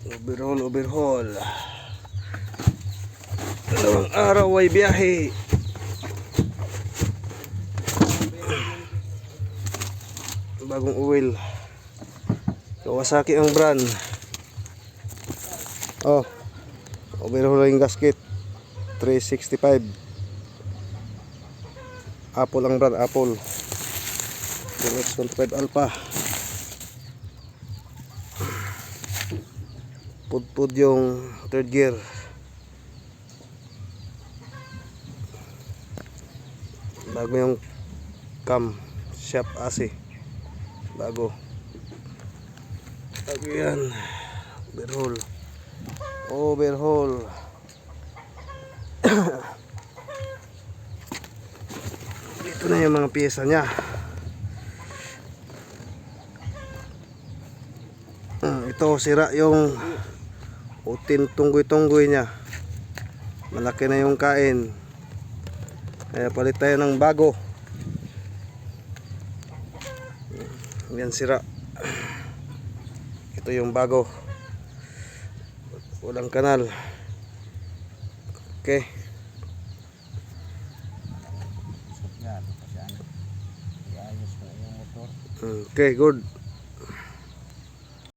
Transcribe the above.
Overhaul. Dalawang araw ay biyahe. Bagong oil. Kawasaki ang brand. Oh, overhaul yung gasket. 365. Apple ang brand, Apple. X25 Alpha. Pudpud yung third gear. Bago yung cam shop AC. Bago yan. Overhaul. Ito na yung mga piyesa nya. Ito sira yung utin tunggoy-tunggoy nya. Malaki na yung kain. Kaya palit tayo ng bago. Yan sira. Ito yung bago. Walang kanal. Okay. Okay, good.